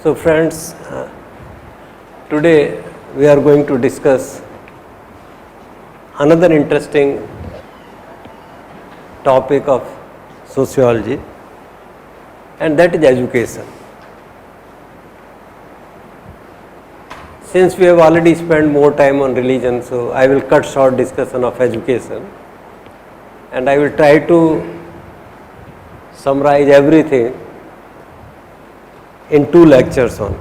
So friends, today we are going to discuss another interesting topic of sociology, and that is education. Since we have already spent more time on religion, so I will cut short discussion of education, and I will try to summarize everything in 2 lectures on.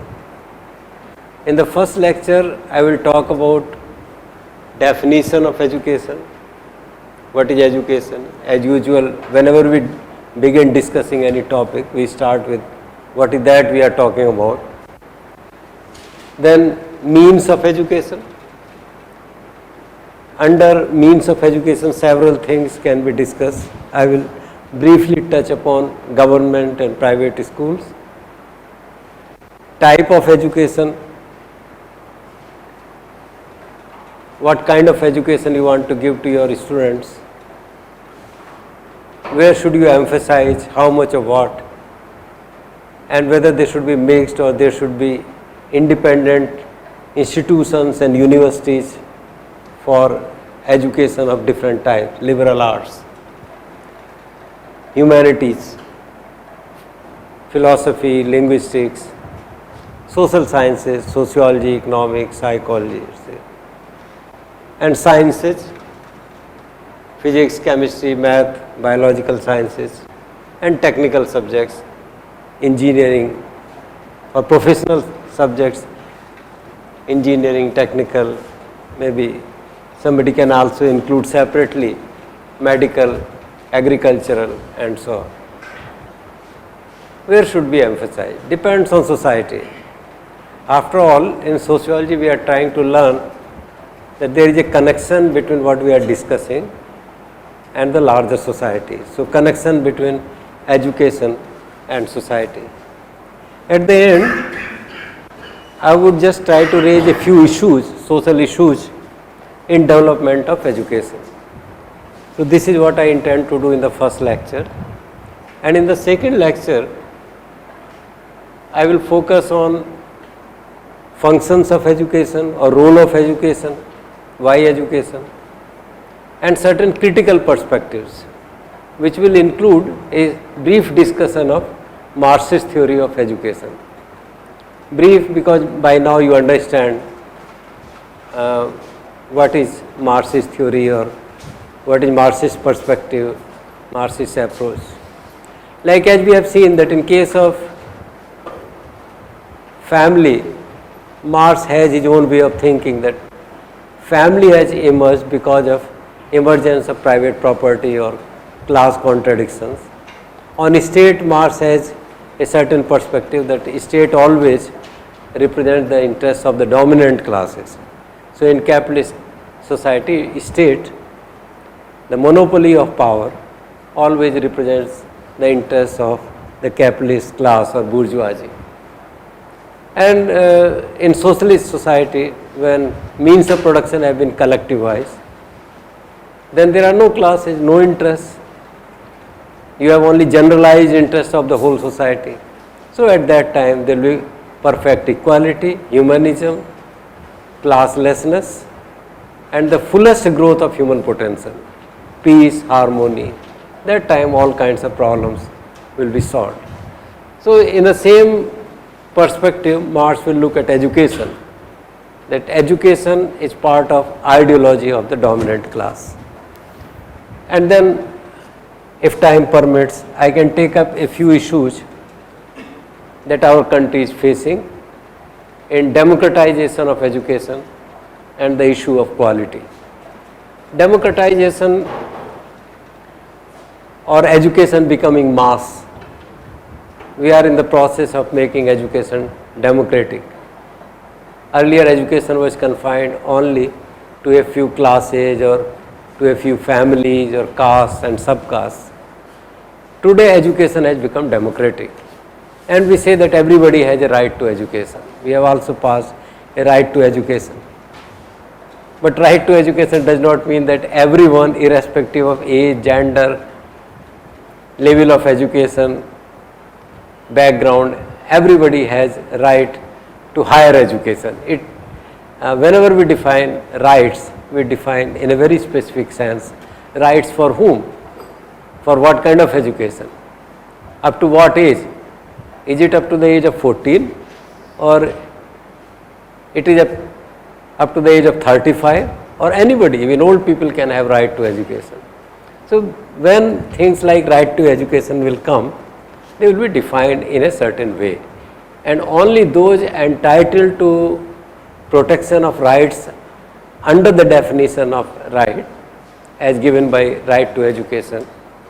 In the first lecture, I will talk about definition of education. What is education? As usual, whenever we begin discussing any topic, we start with what is that we are talking about. Then means of education. Under means of education, several things can be discussed. I will briefly touch upon government and private schools. Type of education, what kind of education you want to give to your students, where should you emphasize, how much of what, and whether they should be mixed or there should be independent institutions and universities for education of different types, liberal arts, humanities, philosophy, linguistics, social sciences, sociology, economics, psychology, and sciences, physics, chemistry, math, biological sciences, and technical subjects, engineering, or professional subjects, engineering, technical, maybe somebody can also include separately medical, agricultural, and so on. Where should be emphasized? Depends on society. After all, in sociology we are trying to learn that there is a connection between what we are discussing and the larger society. So, connection between education and society. At the end, I would just try to raise a few issues, social issues in development of education. So, this is what I intend to do in the first lecture. And in the second lecture, I will focus on functions of education or role of education, why education, and certain critical perspectives, which will include a brief discussion of Marxist theory of education. Brief because by now you understand what is Marxist theory or what is Marxist perspective, Marxist approach. Like as we have seen that in case of family, Marx has his own way of thinking that family has emerged because of emergence of private property or class contradictions. On state, Marx has a certain perspective that state always represents the interests of the dominant classes. So, in capitalist society, state, the monopoly of power always represents the interests of the capitalist class or bourgeoisie. And in socialist society, when means of production have been collectivized, then there are no classes, no interests. You have only generalized interests of the whole society. So at that time there will be perfect equality, humanism, classlessness, and the fullest growth of human potential, peace, harmony. That time all kinds of problems will be solved. So in the same perspective, Marx will look at education, that education is part of ideology of the dominant class. And then, if time permits, I can take up a few issues that our country is facing in democratization of education and the issue of quality. Democratization or education becoming mass. We are in the process of making education democratic. Earlier education was confined only to a few classes or to a few families or castes and subcastes. Today education has become democratic, and we say that everybody has a right to education. We have also passed a right to education. But right to education does not mean that everyone, irrespective of age, gender, level of education, background, everybody has right to higher education. Whenever we define rights, we define in a very specific sense rights for whom, for what kind of education, up to what age. Is it up to the age of 14 or it is up to the age of 35, or anybody, even old people can have right to education. So when things like right to education will come, they will be defined in a certain way, and only those entitled to protection of rights under the definition of right as given by right to education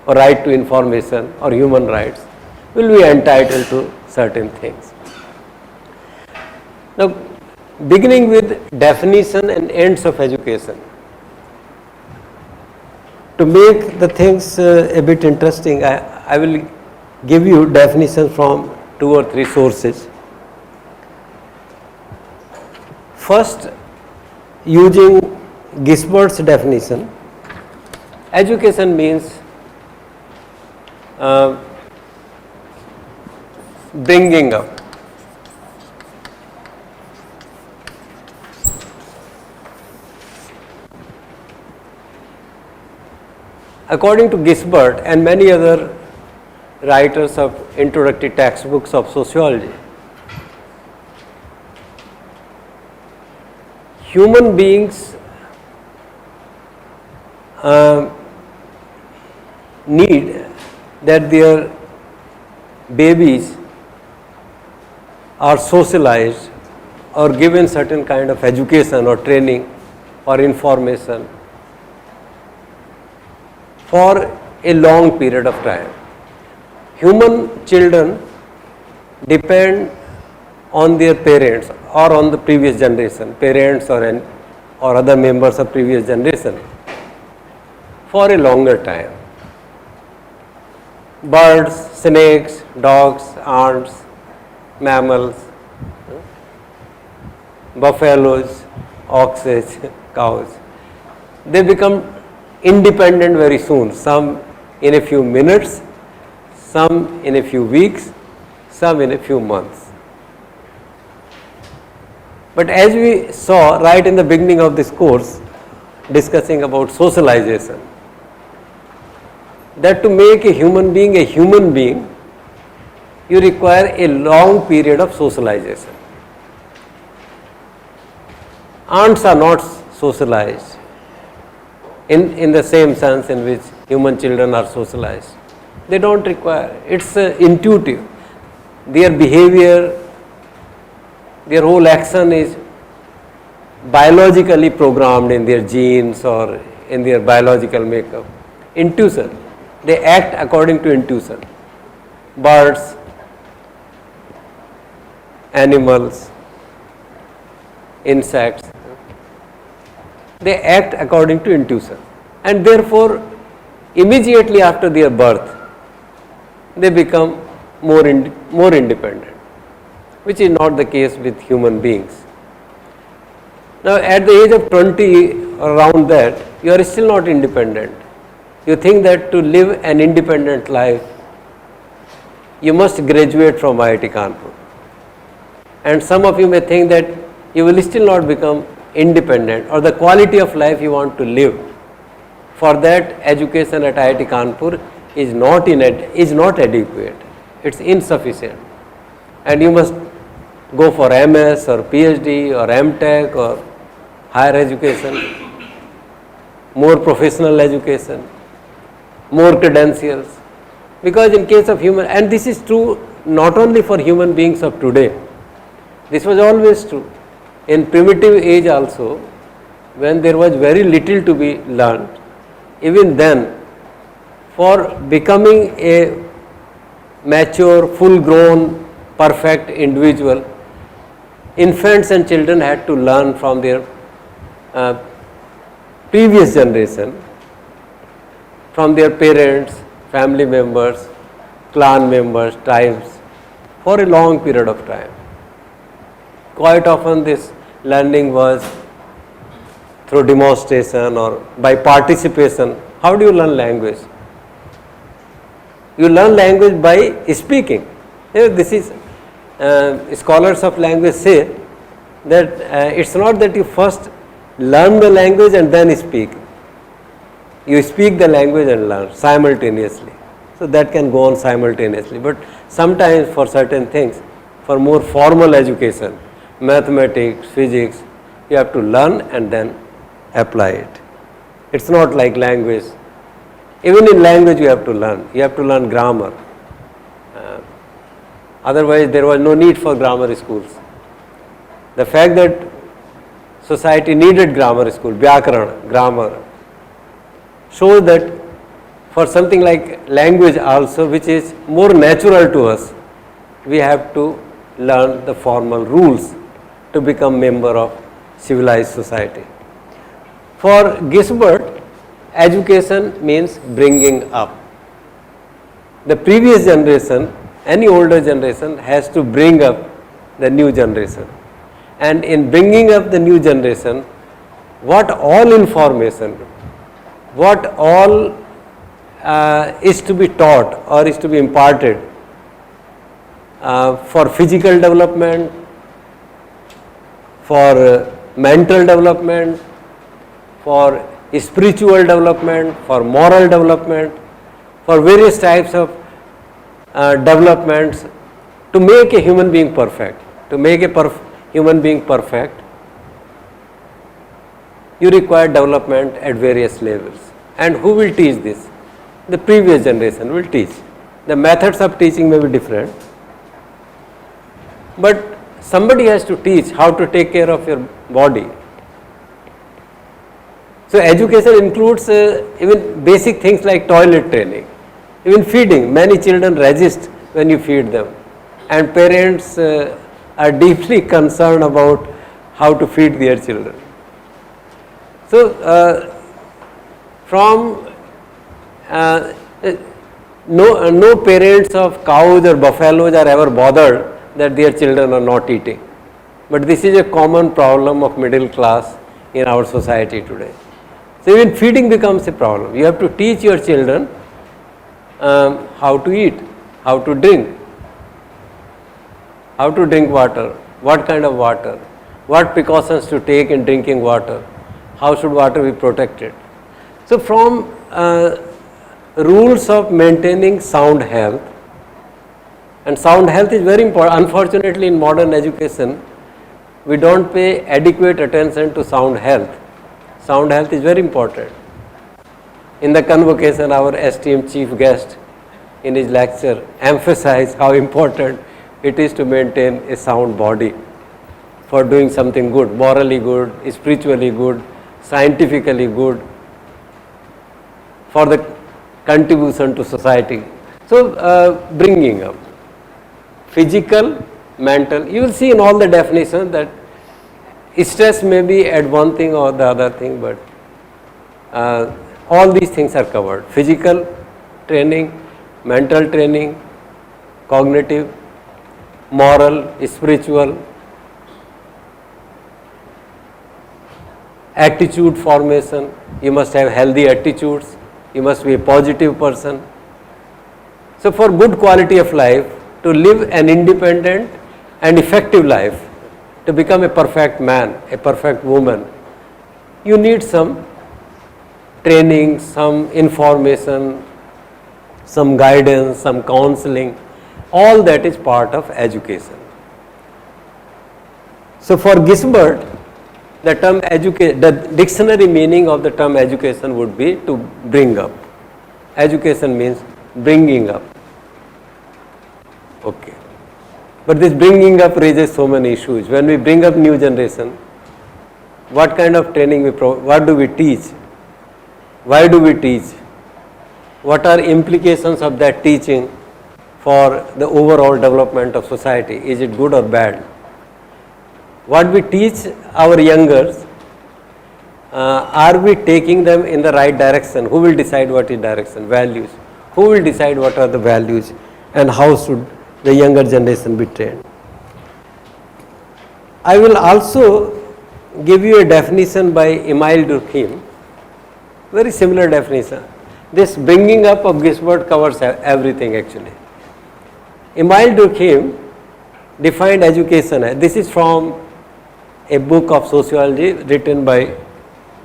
or right to information or human rights will be entitled to certain things. Now, beginning with definition and ends of education, to make the things a bit interesting, I will give you definitions from 2 or 3 sources. First, using Gisbert's definition, education means bringing up. According to Gisbert and many other writers of introductory textbooks of sociology, human beings need that their babies are socialized or given certain kind of education or training or information for a long period of time. Human children depend on their parents or on the previous generation, parents or other members of previous generation for a longer time. Birds, snakes, dogs, ants, mammals, buffaloes, oxes, cows, they become independent very soon, some in a few minutes, some in a few weeks, some in a few months. But as we saw right in the beginning of this course, discussing about socialization, that to make a human being, you require a long period of socialization. Ants are not socialized in the same sense in which human children are socialized. They don't require, it's intuitive. Their behavior, their whole action is biologically programmed in their genes or in their biological makeup. Intuition, they act according to intuition. Birds, animals, insects, they act according to intuition, and therefore immediately after their birth they become more independent, which is not the case with human beings. Now at the age of 20, around that, you are still not independent. You think that to live an independent life you must graduate from IIT Kanpur, and some of you may think that you will still not become independent, or the quality of life you want to live, for that education at IIT Kanpur is not adequate, it's insufficient, and you must go for MS or PhD or MTech or higher education, more professional education, more credentials. Because in case of human, and this is true not only for human beings of today, this was always true. In primitive age also, when there was very little to be learned, even then, for becoming a mature, full-grown, perfect individual, infants and children had to learn from their previous generation, from their parents, family members, clan members, tribes, for a long period of time. Quite often this learning was through demonstration or by participation. How do you learn language? You learn language by speaking. This is scholars of language say that it's not that you first learn the language and then speak. You speak the language and learn simultaneously. So that can go on simultaneously. But sometimes for certain things, for more formal education, mathematics, physics, you have to learn and then apply it. It's not like language. Even in language you have to learn. You have to learn grammar. Otherwise there was no need for grammar schools. The fact that society needed grammar school, Vyakaran, grammar, shows that for something like language also, which is more natural to us, we have to learn the formal rules to become member of civilized society. For Gisbert, education means bringing up. The previous generation, any older generation, has to bring up the new generation. And in bringing up the new generation, what all information, what all is to be taught or is to be imparted for physical development, for mental development, for spiritual development, for moral development, for various types of developments to make a human being perfect. To make a human being perfect, you require development at various levels. And who will teach this? The previous generation will teach. The methods of teaching may be different, but somebody has to teach how to take care of your body. So education includes even basic things like toilet training, even feeding. Many children resist when you feed them, and parents are deeply concerned about how to feed their children. So from no parents of cows or buffaloes are ever bothered that their children are not eating. But this is a common problem of middle class in our society today. So even feeding becomes a problem. You have to teach your children how to eat, how to drink water, what kind of water, what precautions to take in drinking water, how should water be protected. So from rules of maintaining sound health, and sound health is very important. Unfortunately, in modern education, we don't pay adequate attention to sound health. Sound health is very important. In the convocation, our esteemed chief guest in his lecture emphasized how important it is to maintain a sound body for doing something good, morally good, spiritually good, scientifically good, for the contribution to society. So bringing up physical, mental, you will see in all the definitions that stress may be at one thing or the other thing, but all these things are covered. Physical training, mental training, cognitive, moral, spiritual, attitude formation. You must have healthy attitudes. You must be a positive person. So for good quality of life, to live an independent and effective life, to become a perfect man, a perfect woman, you need some training, some information, some guidance, some counseling. All that is part of education. So for Gisbert, the term education, the dictionary meaning of the term education would be to bring up. Education means bringing up. Okay. But this bringing up raises so many issues. When we bring up new generation, what kind of training we provide? What do we teach? Why do we teach? What are implications of that teaching for the overall development of society? Is it good or bad? What we teach our youngers, are we taking them in the right direction? Who will decide what is direction? Values. Who will decide what are the values and how should the younger generation be trained? I will also give you a definition by Emile Durkheim, very similar definition. This bringing up of Gisbert covers everything actually. Emile Durkheim defined education है. This is from a book of sociology written by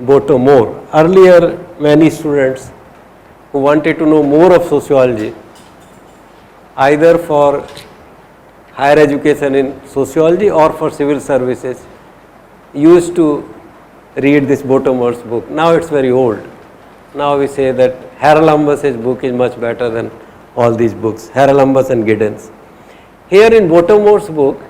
Boto-Moore. Earlier, many students who wanted to know more of sociology, either for higher education in sociology or for civil services, used to read this Boto-Moore's book. Now it's very old. Now we say that Haralambous' book is much better than all these books, Haralambous and Giddens. Here in Boto-Moore's book,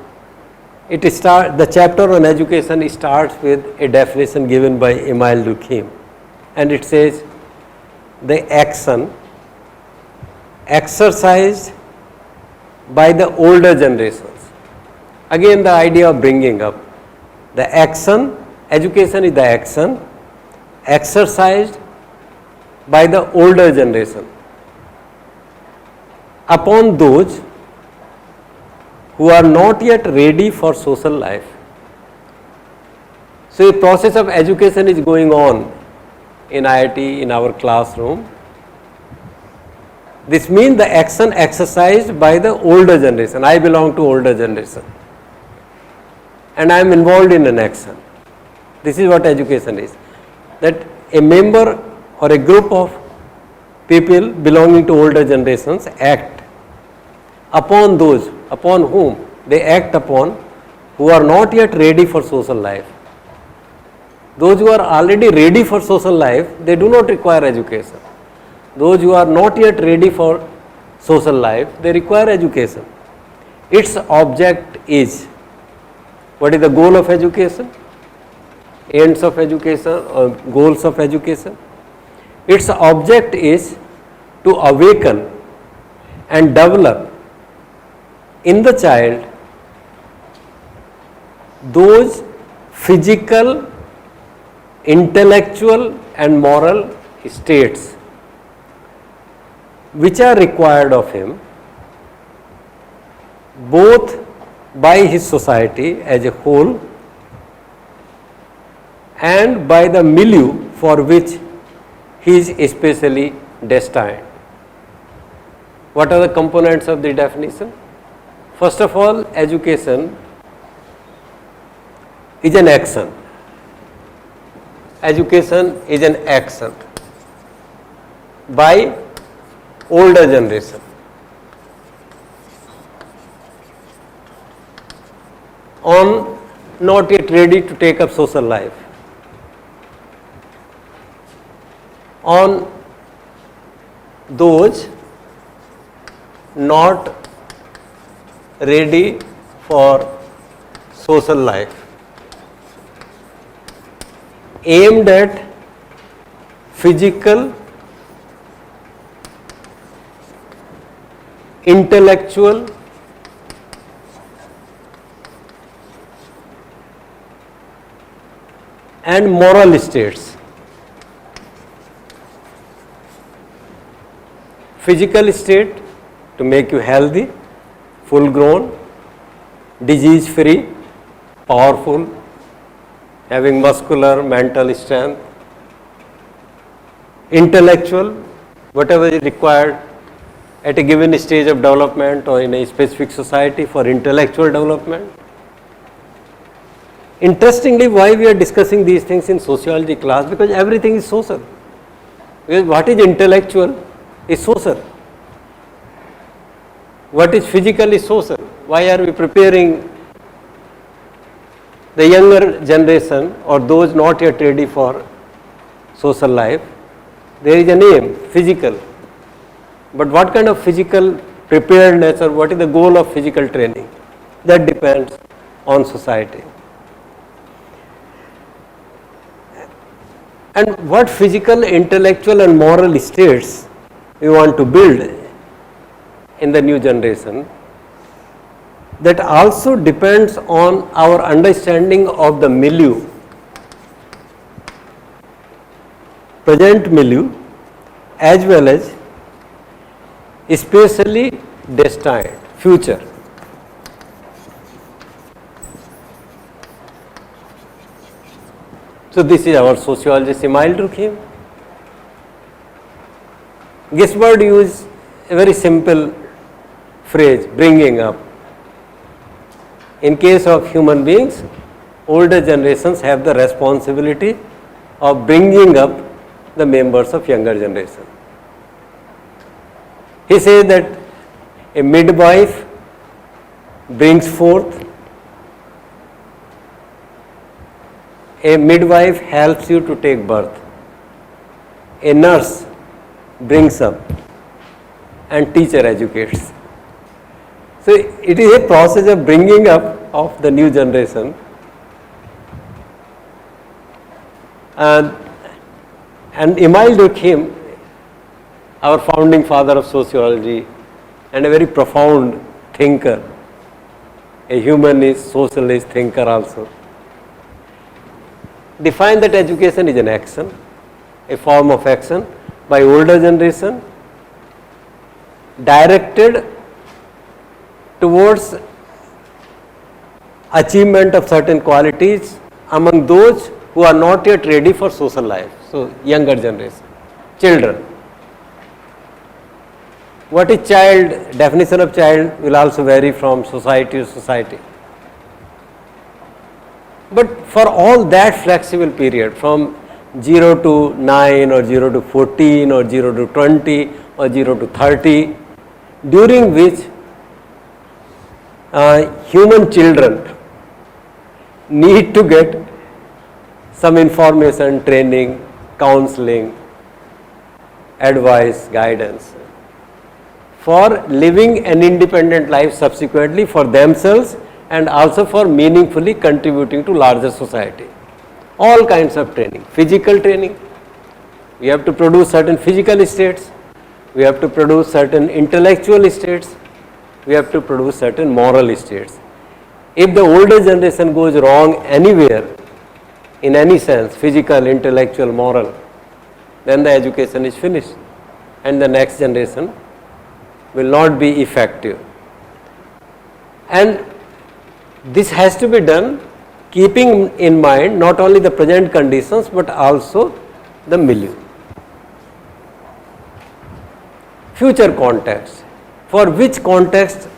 the chapter on education starts with a definition given by Emile Durkheim, and it says the action exercised by the older generations. Again the idea of bringing up the action, education is the action exercised by the older generation upon those who are not yet ready for social life. So, a process of education is going on in IIT, in our classroom. This means the action exercised by the older generation. I belong to older generation and I am involved in an action. This is what education is. That a member or a group of people belonging to older generations act upon those, upon whom they act upon, who are not yet ready for social life. Those who are already ready for social life, they do not require education. Those who are not yet ready for social life, they require education. Its object is, what is the goal of education? Ends of education or goals of education? Its object is to awaken and develop in the child those physical, intellectual and moral states which are required of him both by his society as a whole and by the milieu for which he is especially destined. What are the components of the definition? First of all, education is an action. Education is an action by older generation. On not yet ready to take up social life. On those not ready for social life, aimed at physical, intellectual and moral states. Physical state to make you healthy, full grown, disease free, powerful, having muscular, mental strength. Intellectual, whatever is required at a given stage of development or in a specific society for intellectual development. Interestingly, why we are discussing these things in sociology class? Because everything is social. Because what is intellectual is social. What is physical is social. Why are we preparing the younger generation or those not yet ready for social life? There is a name, physical. But what kind of physical preparedness or what is the goal of physical training? That depends on society. And what physical, intellectual and moral states we want to build in the new generation, that also depends on our understanding of the milieu, present milieu, as well as especially destined future. So this is our sociologist Emile Durkheim. Gisbert used a very simple phrase, bringing up. In case of human beings, older generations have the responsibility of bringing up the members of younger generation. He says that a midwife brings forth, a midwife helps you to take birth, a nurse brings up, and teacher educates. So it is a process of bringing up of the new generation, and Emile Durkheim, our founding father of sociology and a very profound thinker, a humanist, socialist thinker also, defined that education is an action, a form of action by older generation directed towards achievement of certain qualities among those who are not yet ready for social life. So, younger generation, children. What is child? Definition of child will also vary from society to society. But for all that flexible period from 0 to 9 or 0 to 14 or 0 to 20 or 0 to 30, during which human children need to get some information, training, counseling, advice, guidance for living an independent life subsequently for themselves and also for meaningfully contributing to larger society. All kinds of training, physical training, we have to produce certain physical states, we have to produce certain intellectual states, we have to produce certain moral states. If the older generation goes wrong anywhere, in any sense, physical, intellectual, moral, then the education is finished and the next generation will not be effective. And this has to be done keeping in mind not only the present conditions but also the milieu. Future context. For which context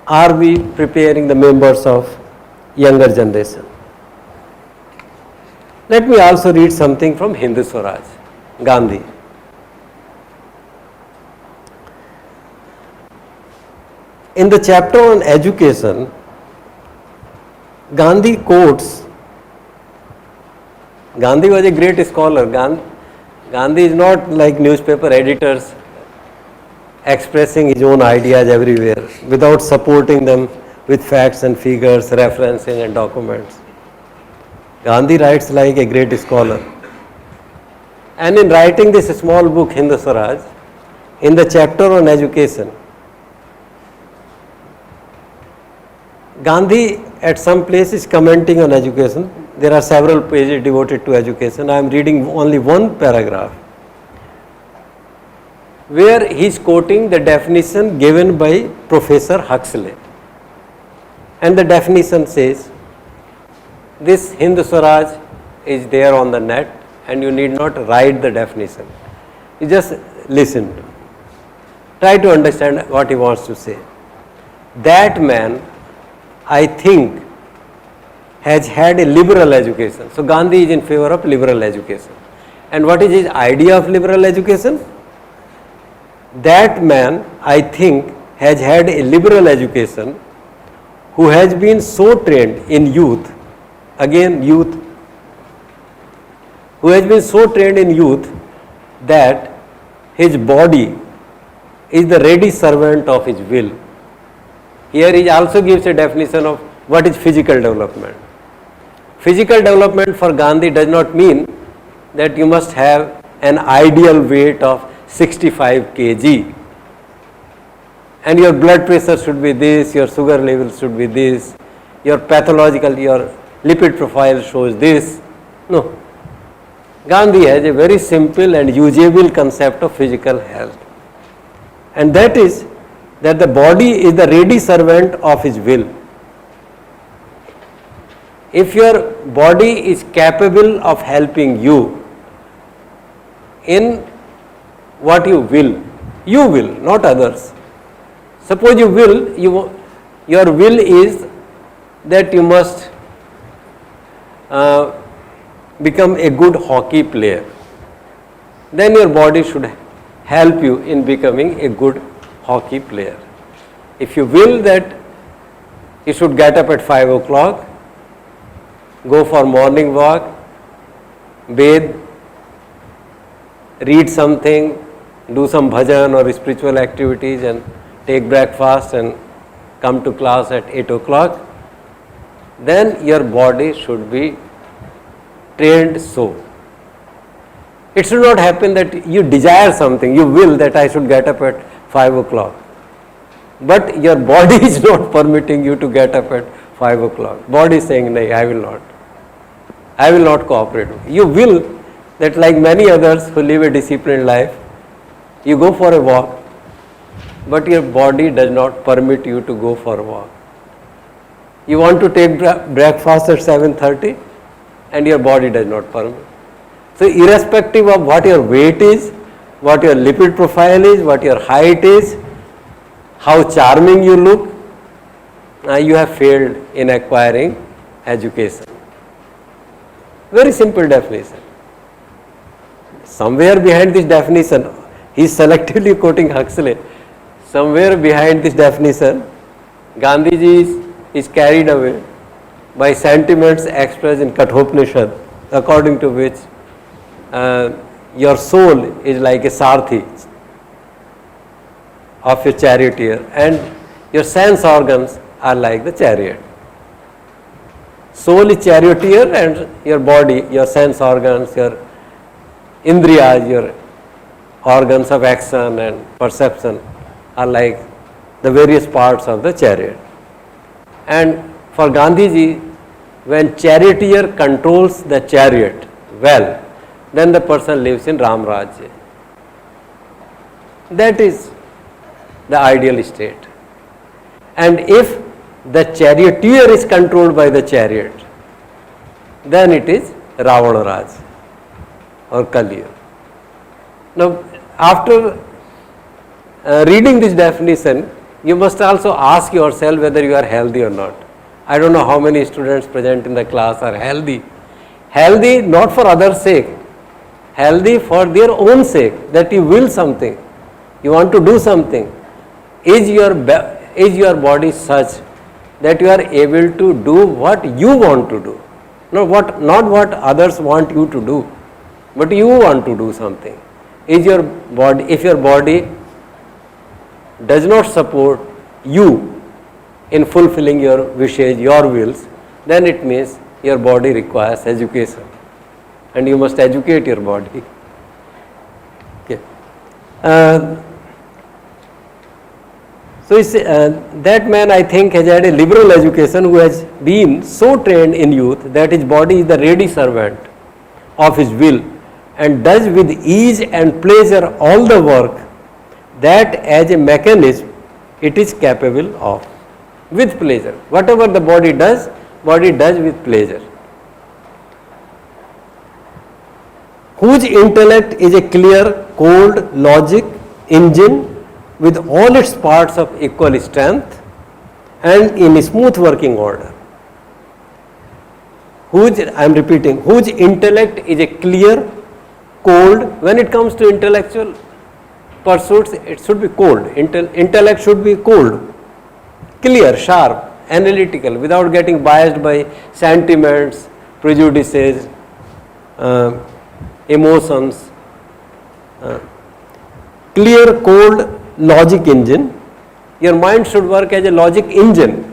are we preparing the members of younger generation? Let me also read something from Hindu Swaraj, Gandhi. In the chapter on education, Gandhi quotes, Gandhi was a great scholar. Gandhi is not like newspaper editors expressing his own ideas everywhere without supporting them with facts and figures, referencing and documents. Gandhi writes like a great scholar. And in writing this small book, Hindu Swaraj, in the chapter on education, Gandhi at some place is commenting on education. There are several pages devoted to education. I am reading only one paragraph where he is quoting the definition given by Professor Huxley. And the definition says, this Hindu Swaraj is there on the net and you need not write the definition. You just listen to. Try to understand what he wants to say. That man, I think, has had a liberal education. So Gandhi is in favor of liberal education. And what is his idea of liberal education? That man, I think, has had a liberal education who has been so trained in youth, again youth, who has been so trained in youth that his body is the ready servant of his will. Here he also gives a definition of what is physical development. Physical development for Gandhi does not mean that you must have an ideal weight of 65 kg and your blood pressure should be this, your sugar level should be this, your pathological, your lipid profile shows this. No. Gandhi has a very simple and usable concept of physical health, and that is that the body is the ready servant of his will. If your body is capable of helping you in what you will, not others. Suppose you will, your will is that you must become a good hockey player, then your body should help you in becoming a good hockey player. If you will that you should get up at 5 o'clock, go for morning walk, bathe, read something, do some bhajan or spiritual activities and take breakfast and come to class at 8 o'clock, then your body should be trained so. It should not happen that you desire something, you will that I should get up at 5 o'clock. But your body is not permitting you to get up at 5 o'clock. Body is saying, no, I will not. I will not cooperate. You will that, like many others who live a disciplined life, you go for a walk, but your body does not permit you to go for a walk. You want to take breakfast at 7:30 and your body does not permit. So irrespective of what your weight is, what your lipid profile is, what your height is, how charming you look, you have failed in acquiring education. Very simple definition. Somewhere behind this definition, he is selectively quoting Huxley, somewhere behind this definition, Gandhiji is carried away by sentiments expressed in Kathopanishad, according to which your soul is like a sarthi of a charioteer and your sense organs are like the chariot. Soul is charioteer and your body, your sense organs, your indriyas, your organs of action and perception are like the various parts of the chariot. And for Gandhiji, when charioteer controls the chariot well, then the person lives in Ram Rajya. That is the ideal state. And if the charioteer is controlled by the chariot, then it is Ravana Raj or Kali. Now, after reading this definition, you must also ask yourself whether you are healthy or not. I don't know how many students present in the class are healthy. Healthy not for others' sake, healthy for their own sake, that you will something, you want to do something. Is your body such that you are able to do what you want to do? Not what others want you to do, but you want to do something. Is your body, if your body does not support you in fulfilling your wishes, your wills, then it means your body requires education and you must educate your body. Okay. So that man, I think, has had a liberal education, who has been so trained in youth that his body is the ready servant of his will and does with ease and pleasure all the work that as a mechanism it is capable of, with pleasure. Whatever the body does with pleasure. Whose intellect is a clear, cold logic engine with all its parts of equal strength and in smooth working order. Whose intellect is a clear, cold. When it comes to intellectual pursuits, it should be cold. Intellect should be cold, clear, sharp, analytical, without getting biased by sentiments, prejudices, emotions. Clear, cold logic engine. Your mind should work as a logic engine,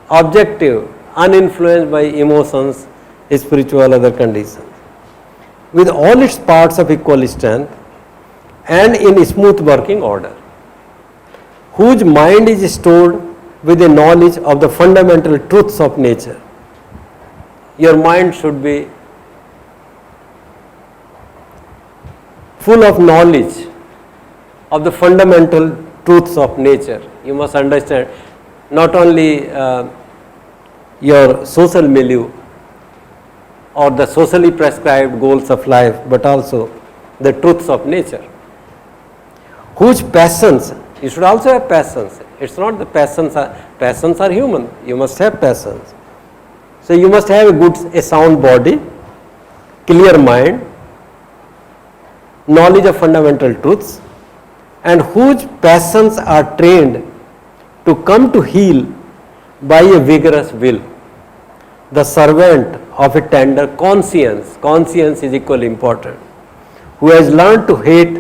objective, uninfluenced by emotions, spiritual, other conditions, with all its parts of equal strength and in smooth working order. Whose mind is stored with a knowledge of the fundamental truths of nature. Your mind should be full of knowledge of the fundamental truths of nature. You must understand not only your social milieu or the socially prescribed goals of life, but also the truths of nature. Whose passions, you should also have passions, It's not the passions are human. You must have passions. So you must have a sound body, clear mind, knowledge of fundamental truths, and whose passions are trained to come to heel by a vigorous will. The servant of a tender conscience, conscience is equally important, who has learned to hate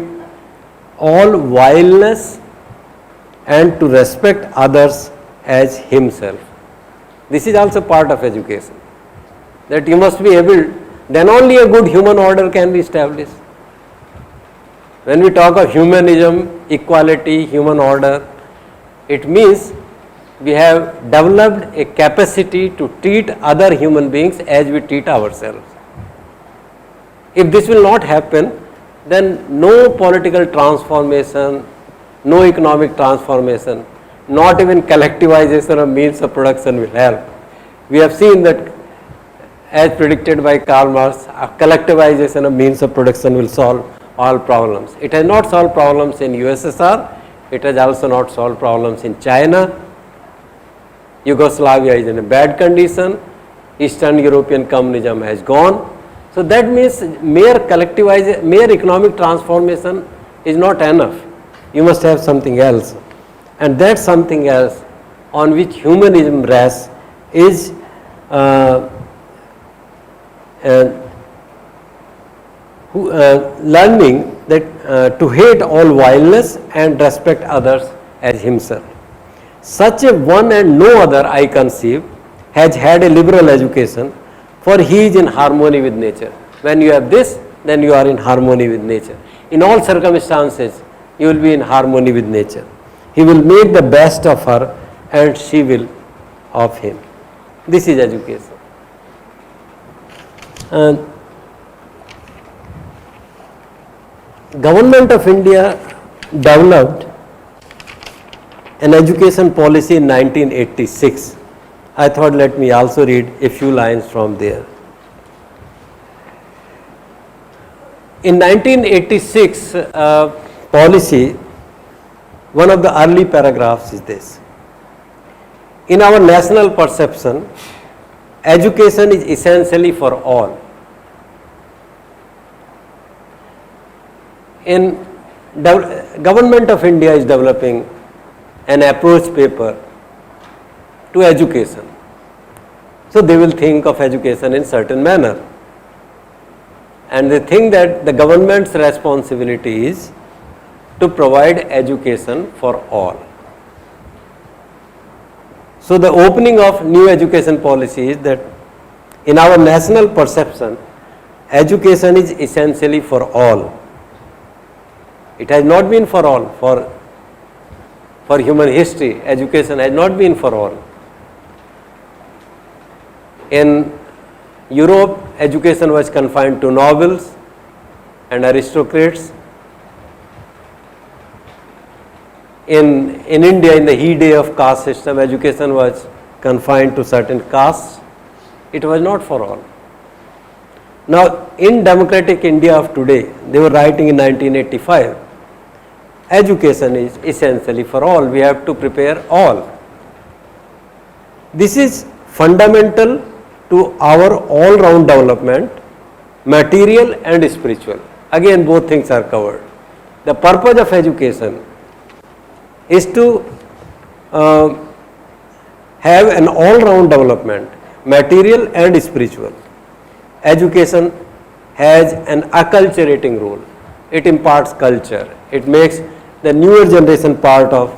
all vileness and to respect others as himself. This is also part of education, that you must be able, then only a good human order can be established. When we talk of humanism, equality, human order, it means we have developed a capacity to treat other human beings as we treat ourselves. If this will not happen, then no political transformation, no economic transformation, not even collectivization of means of production will help. We have seen that, as predicted by Karl Marx, a collectivization of means of production will solve all problems. It has not solved problems in USSR, it has also not solved problems in China. Yugoslavia is in a bad condition, Eastern European communism has gone. So that means mere economic transformation is not enough. You must have something else. And that something else on which humanism rests is learning that to hate all vileness and respect others as himself. Such a one and no other, I conceive, has had a liberal education, for he is in harmony with nature. When you have this, then you are in harmony with nature. In all circumstances, you will be in harmony with nature. He will make the best of her and she will of him. This is education. And Government of India developed an education policy in 1986. I thought let me also read a few lines from there. In 1986 policy, one of the early paragraphs is this: in our national perception, education is essentially for all. Government of India is developing an approach paper to education. So they will think of education in certain manner. And they think that the government's responsibility is to provide education for all. So the opening of new education policy is that in our national perception, education is essentially for all. It has not been for all. For human history, education has not been for all. In Europe, education was confined to nobles and aristocrats. In India, in the heyday of caste system, education was confined to certain castes. It was not for all. Now, in democratic India of today, they were writing in 1985, education is essentially for all. We have to prepare all. This is fundamental to our all-round development, material and spiritual. Again, both things are covered. The purpose of education is to have an all-round development, material and spiritual. Education has an acculturating role. It imparts culture. It makes the newer generation part of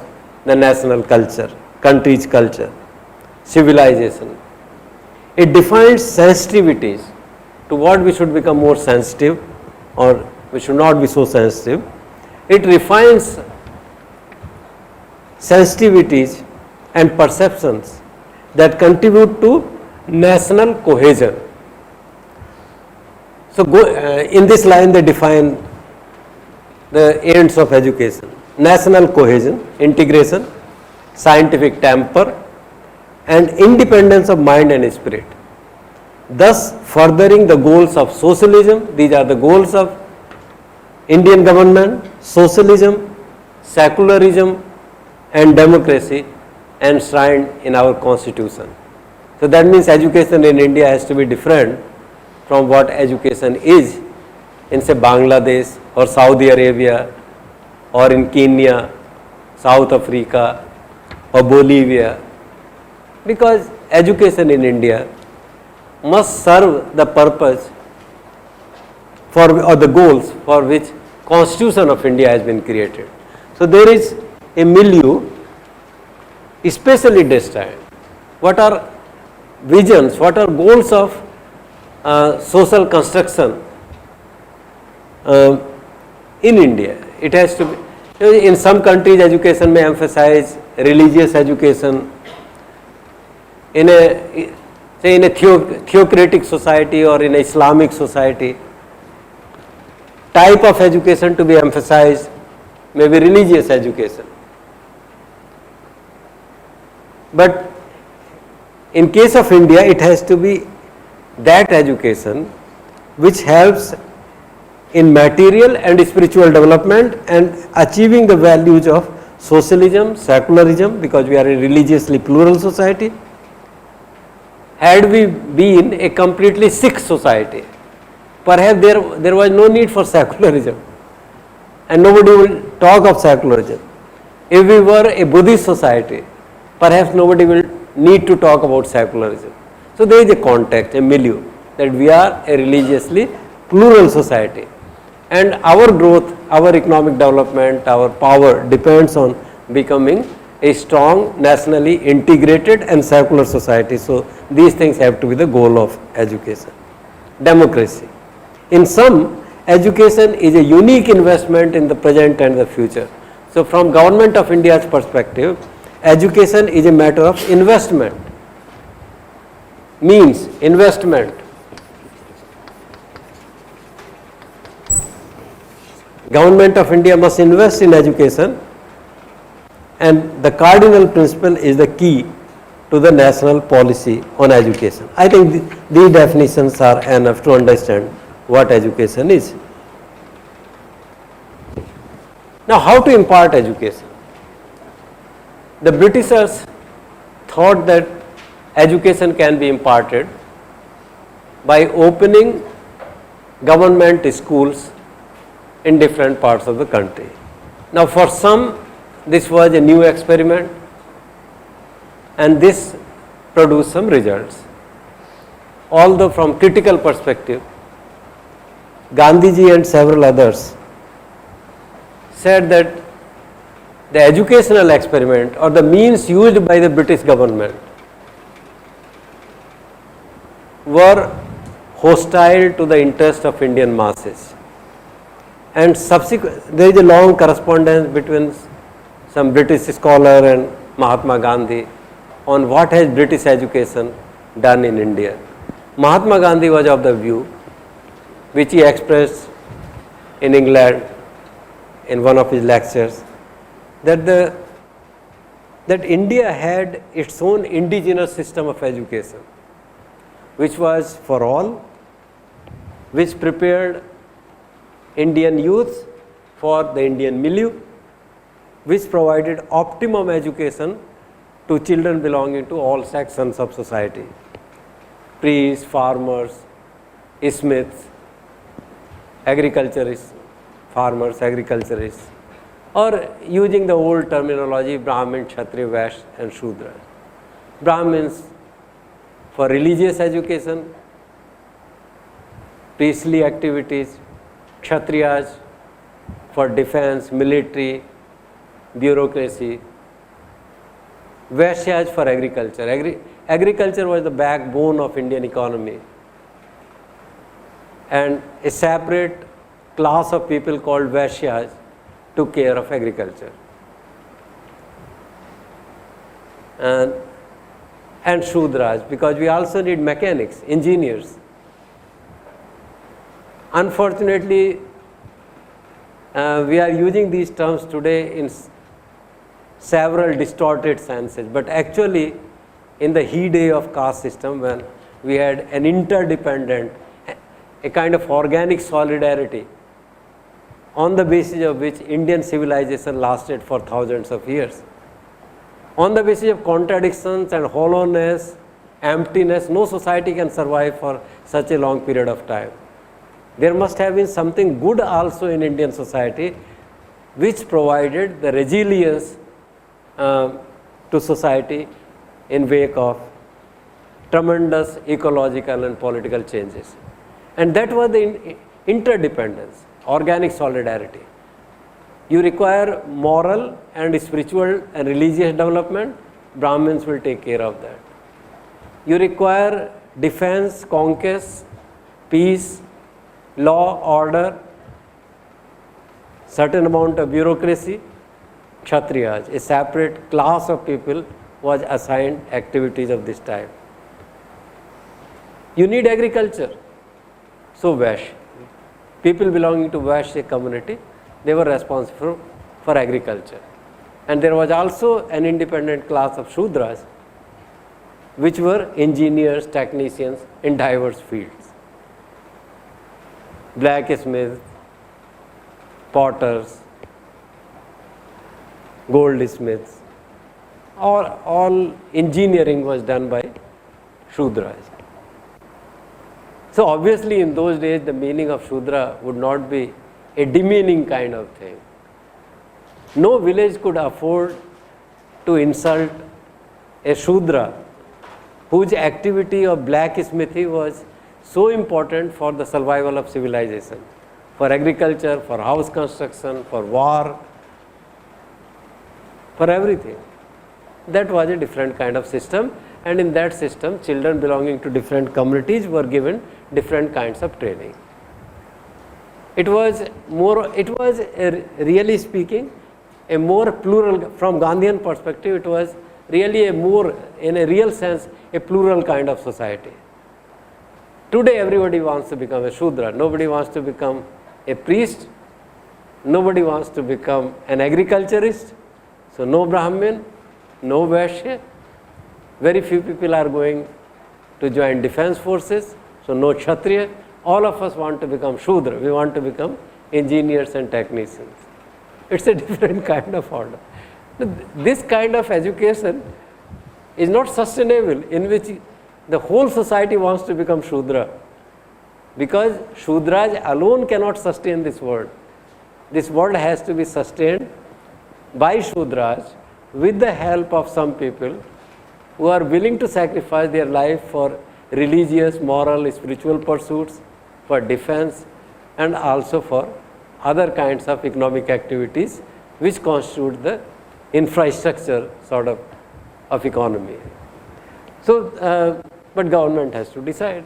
the national culture, country's culture, civilization. It defines sensitivities to what we should become more sensitive or we should not be so sensitive. It refines sensitivities and perceptions that contribute to national cohesion. So in this line they define the ends of education: national cohesion, integration, scientific temper and independence of mind and spirit, thus furthering the goals of socialism. These are the goals of Indian government: socialism, secularism, and democracy enshrined in our constitution. So that means education in India has to be different from what education is in say Bangladesh or Saudi Arabia or in Kenya, South Africa or Bolivia, because education in India must serve the purpose for or the goals for which Constitution of India has been created. So there is a milieu especially destined. What are visions, what are goals of social construction in India? It has to be, in some countries education may emphasize religious education. In a say in a theocratic society or in a Islamic society, type of education to be emphasized may be religious education. But in case of India, it has to be that education which helps in material and spiritual development and achieving the values of socialism, secularism, because we are a religiously plural society. Had we been a completely Sikh society, perhaps there was no need for secularism and nobody will talk of secularism. If we were a Buddhist society, perhaps nobody will need to talk about secularism. So there is a context, a milieu, that we are a religiously plural society, and our growth, our economic development, our power depends on becoming a strong, nationally integrated and secular society. So these things have to be the goal of education. Democracy. In sum, education is a unique investment in the present and the future. So from Government of India's perspective, education is a matter of investment. Means investment. Government of India must invest in education, and the cardinal principle is the key to the national policy on education. I think these definitions are enough to understand what education is. Now, how to impart education? The Britishers thought that education can be imparted by opening government schools in different parts of the country. Now, for some, this was a new experiment and this produced some results. Although from critical perspective, Gandhiji and several others said that the educational experiment or the means used by the British government were hostile to the interest of Indian masses. And there is a long correspondence between some British scholar and Mahatma Gandhi on what has British education done in India. Mahatma Gandhi was of the view, which he expressed in England in one of his lectures, that India had its own indigenous system of education, which was for all, which prepared Indian youth for the Indian milieu, which provided optimum education to children belonging to all sections of society, priests, farmers, smiths, agriculturists, farmers, agriculturists, or using the old terminology, Brahmin, Kshatriya, Vaishya and Shudra. Brahmins for religious education, priestly activities, Kshatriyas for defense, military, bureaucracy, Vaishyas for agriculture. Agriculture was the backbone of Indian economy, and a separate class of people called Vaishyas took care of agriculture. And Shudras, because we also need mechanics, engineers. Unfortunately, we are using these terms today in several distorted senses, but actually in the heyday of caste system, when we had an interdependent, a kind of organic solidarity on the basis of which Indian civilization lasted for thousands of years. On the basis of contradictions and hollowness, emptiness, no society can survive for such a long period of time. There must have been something good also in Indian society which provided the resilience to society in wake of tremendous ecological and political changes. And that was the interdependence, organic solidarity. You require moral and spiritual and religious development, Brahmins will take care of that. You require defense, conquest, peace, law, order, certain amount of bureaucracy, Kshatriyas, a separate class of people was assigned activities of this type. You need agriculture. So Vaishya, people belonging to Vaishya community, they were responsible for agriculture. And there was also an independent class of Shudras, which were engineers, technicians in diverse fields. Blacksmiths, potters, goldsmiths, all engineering was done by Shudras. So obviously in those days the meaning of Shudra would not be a demeaning kind of thing. No village could afford to insult a Shudra whose activity of blacksmithy was so important for the survival of civilization, for agriculture, for house construction, for war, for everything. That was a different kind of system, and in that system children belonging to different communities were given different kinds of training. It was really speaking a more plural, from Gandhian perspective, it was really a more, in a real sense, a plural kind of society. Today everybody wants to become a Shudra, nobody wants to become a priest, nobody wants to become an agriculturist, so no Brahmin, no Vaishya, very few people are going to join defense forces, so no Kshatriya, all of us want to become Shudra, we want to become engineers and technicians. It's a different kind of order. This kind of education is not sustainable, in which the whole society wants to become Shudra, because Shudras alone cannot sustain this world. This world has to be sustained by Shudras with the help of some people who are willing to sacrifice their life for religious, moral, spiritual pursuits, for defense, and also for other kinds of economic activities which constitute the infrastructure sort of economy. So, but government has to decide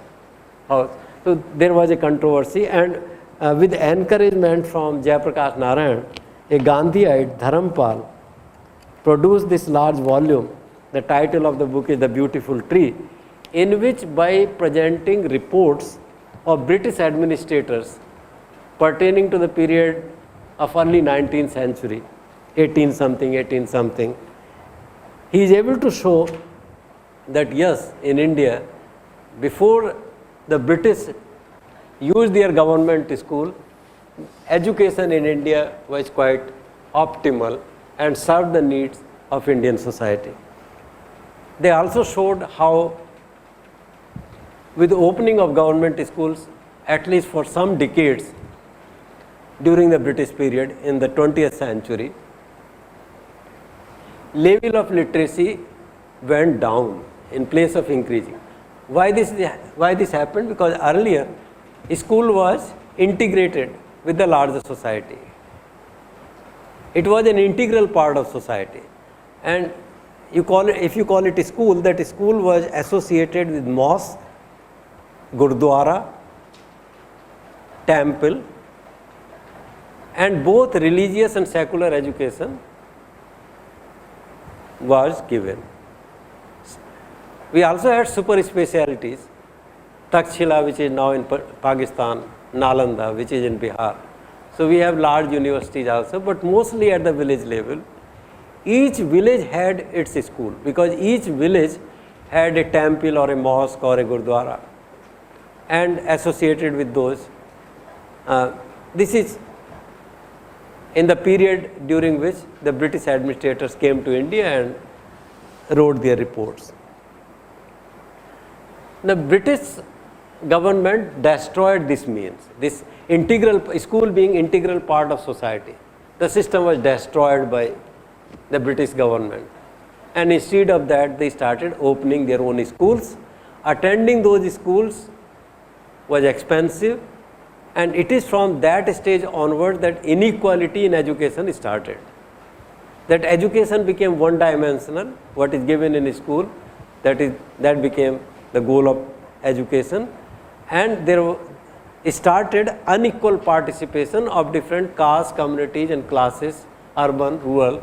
how. So there was a controversy, and with encouragement from Jayaprakash Narayan, a Gandhiite, Dharampal, produced this large volume. The title of the book is The Beautiful Tree, in which, by presenting reports of British administrators pertaining to the period of early 19th century, 18 something, he is able to show that yes, in India, before the British used their government school, education in India was quite optimal and served the needs of Indian society. They also showed how, with the opening of government schools, at least for some decades during the British period in the 20th century, level of literacy went down in place of increasing. Why this happened? Because earlier school was integrated with the larger society. It was an integral part of society, and if you call it a school, that school was associated with mosque, gurdwara, temple, and both religious and secular education was given. We also had super specialities, Takshila, which is now in Pakistan, Nalanda, which is in Bihar. So we have large universities also, but mostly at the village level. Each village had its school, because each village had a temple or a mosque or a gurdwara, and associated with those. This is in the period during which the British administrators came to India and wrote their reports. The British government destroyed this means, this integral school being integral part of society. The system was destroyed by the British government, and instead of that they started opening their own schools. Attending those schools was expensive, and it is from that stage onward that inequality in education started. That education became one dimensional, what is given in school, that became the goal of education, and there started unequal participation of different castes, communities and classes, urban, rural,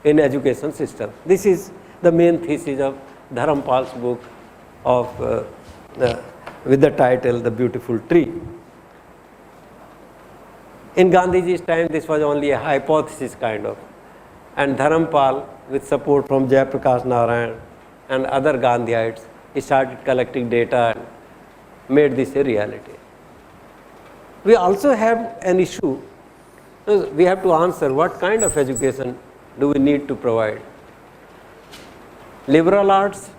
in education system. This is the main thesis of Dharampal's book of with the title The Beautiful Tree. In Gandhiji's time this was only a hypothesis kind of, and Dharampal with support from Jayaprakash Narayan and other Gandhiites started collecting data and made this a reality. We also have an issue, we have to answer what kind of education do we need to provide. Liberal arts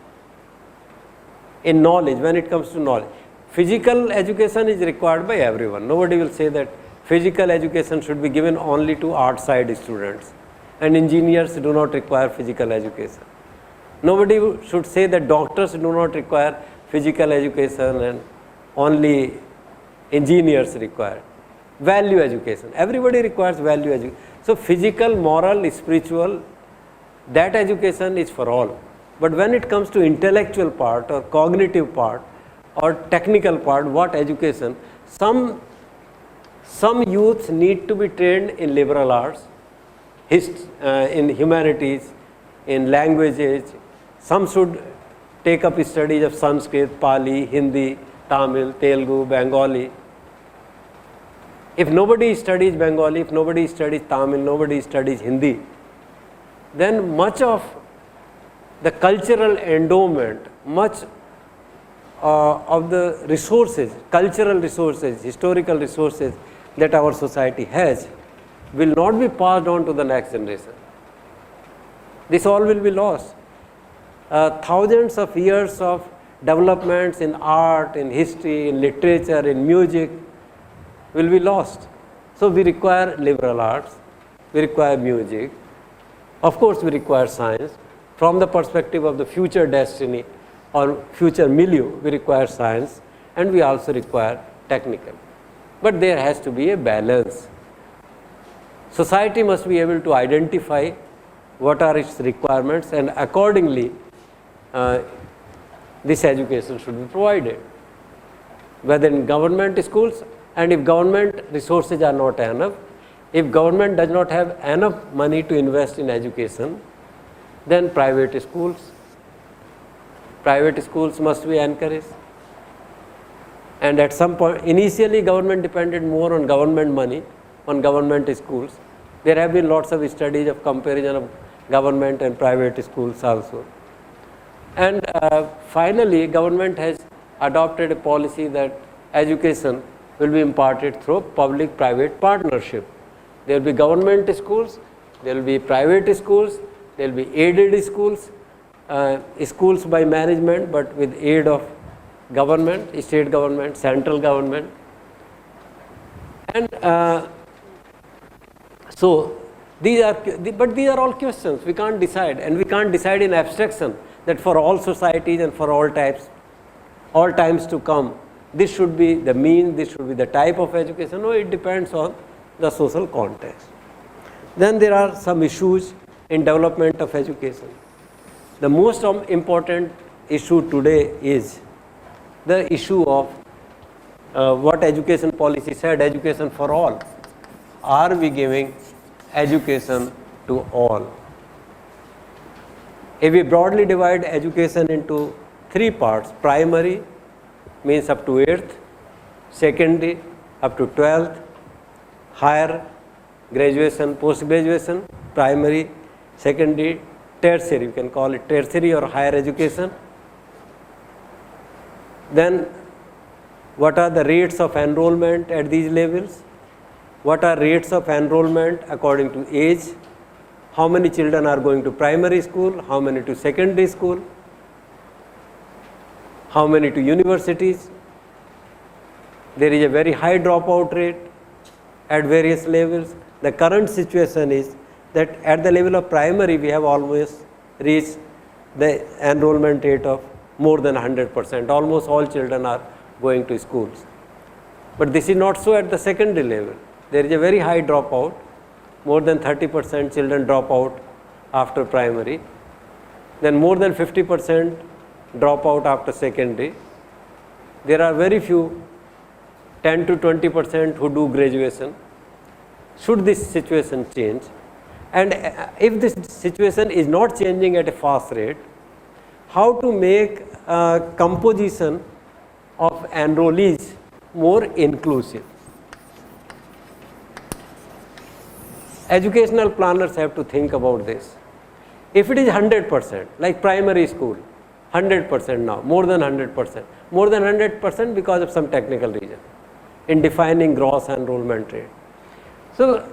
in knowledge, when it comes to knowledge. Physical education is required by everyone. Nobody will say that physical education should be given only to art side students, and engineers do not require physical education. Nobody should say that doctors do not require physical education and only engineers require. Value education, everybody requires value education. So physical, moral, spiritual, that education is for all. But when it comes to intellectual part or cognitive part or technical part, what education, some youths need to be trained in liberal arts, in humanities, in languages. Some should take up studies of Sanskrit, Pali, Hindi, Tamil, Telugu, Bengali. If nobody studies Bengali, if nobody studies Tamil, nobody studies Hindi, then much of the cultural endowment, much of the resources, cultural resources, historical resources that our society has will not be passed on to the next generation. This all will be lost. Thousands of years of developments in art, in history, in literature, in music will be lost. So we require liberal arts, we require music, of course we require science. From the perspective of the future destiny or future milieu, we require science, and we also require technical. But there has to be a balance. Society must be able to identify what are its requirements, and accordingly this education should be provided, whether in government schools, and if government resources are not enough, if government does not have enough money to invest in education, then private schools must be encouraged. And at some point, initially government depended more on government money, on government schools. There have been lots of studies of comparison of government and private schools also. And finally, government has adopted a policy that education will be imparted through public-private partnership. There will be government schools, there will be private schools, there will be aided schools, schools by management but with aid of government, state government, central government. And so these are all questions we can't decide, and we can't decide in abstraction that for all societies and for all times to come, this should be the mean, this should be the type of education. No, it depends on the social context. Then there are some issues in development of education. The most important issue today is the issue of what education policy said, education for all. Are we giving education to all? If we broadly divide education into three parts, primary means up to 8th, secondary up to 12th, higher graduation, post-graduation, primary, secondary, tertiary, you can call it tertiary or higher education. Then what are the rates of enrollment at these levels? What are rates of enrollment according to age? how many children are going to primary school, how many to secondary school, how many to universities. There is a very high dropout rate at various levels. The current situation is that at the level of primary we have almost reached the enrollment rate of more than 100%. Almost all children are going to schools. But this is not so at the secondary level. There is a very high dropout. More than 30% children drop out after primary. Then more than 50% drop out after secondary. There are very few, 10 to 20% who do graduation. Should this situation change? And if this situation is not changing at a fast rate, how to make composition of enrollees more inclusive? Educational planners have to think about this. If it is 100%, like primary school, 100% now, more than 100%, more than 100% because of some technical reason in defining gross enrollment rate. So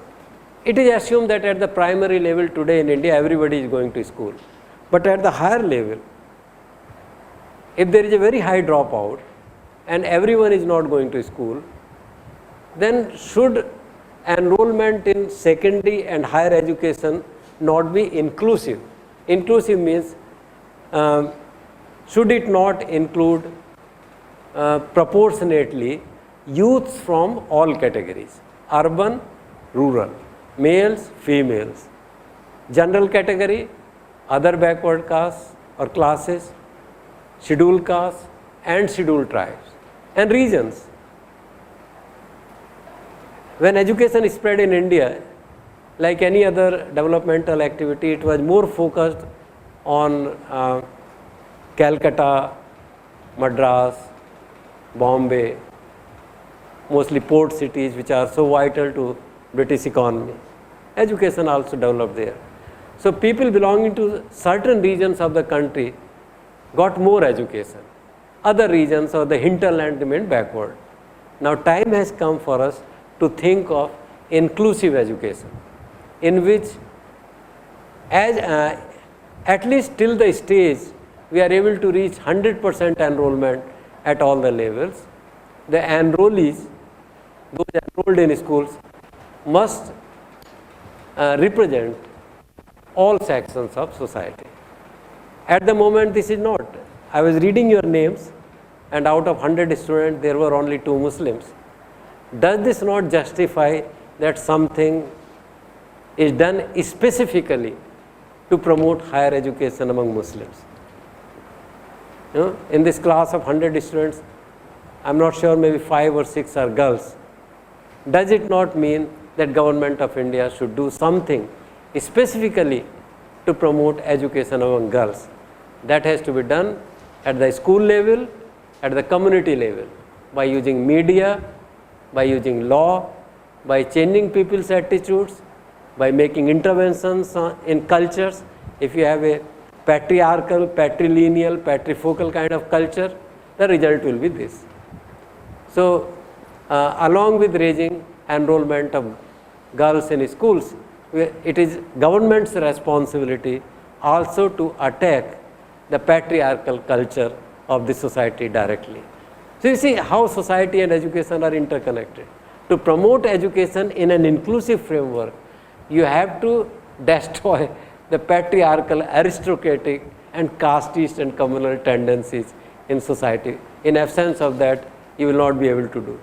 it is assumed that at the primary level today in India everybody is going to school. But at the higher level, if there is a very high dropout and everyone is not going to school, then should enrollment in secondary and higher education not be inclusive? Inclusive means should it not include proportionately youths from all categories, urban, rural, males, females, general category, other backward castes or classes, scheduled castes and scheduled tribes and regions. When education spread in India, like any other developmental activity, it was more focused on Calcutta, Madras, Bombay, mostly port cities which are so vital to British economy. Education also developed there. So people belonging to certain regions of the country got more education. Other regions or the hinterland remained backward. Now time has come for us to think of inclusive education, in which as at least till the stage we are able to reach 100% enrollment at all the levels. The enrollees, those enrolled in schools, must represent all sections of society. At the moment this is not. I was reading your names and out of 100 students there were only 2 Muslims. Does this not justify that something is done specifically to promote higher education among Muslims? You know, in this class of 100 students, I am not sure, maybe 5 or 6 are girls. Does it not mean that government of India should do something specifically to promote education among girls? That has to be done at the school level, at the community level, by using media, by using law, by changing people's attitudes, by making interventions in cultures. If you have a patriarchal, patrilineal, patrifocal kind of culture, the result will be this. So along with raising enrollment of girls in schools, it is government's responsibility also to attack the patriarchal culture of the society directly. So you see how society and education are interconnected. To promote education in an inclusive framework, you have to destroy the patriarchal, aristocratic and casteist and communal tendencies in society. In absence of that, you will not be able to do.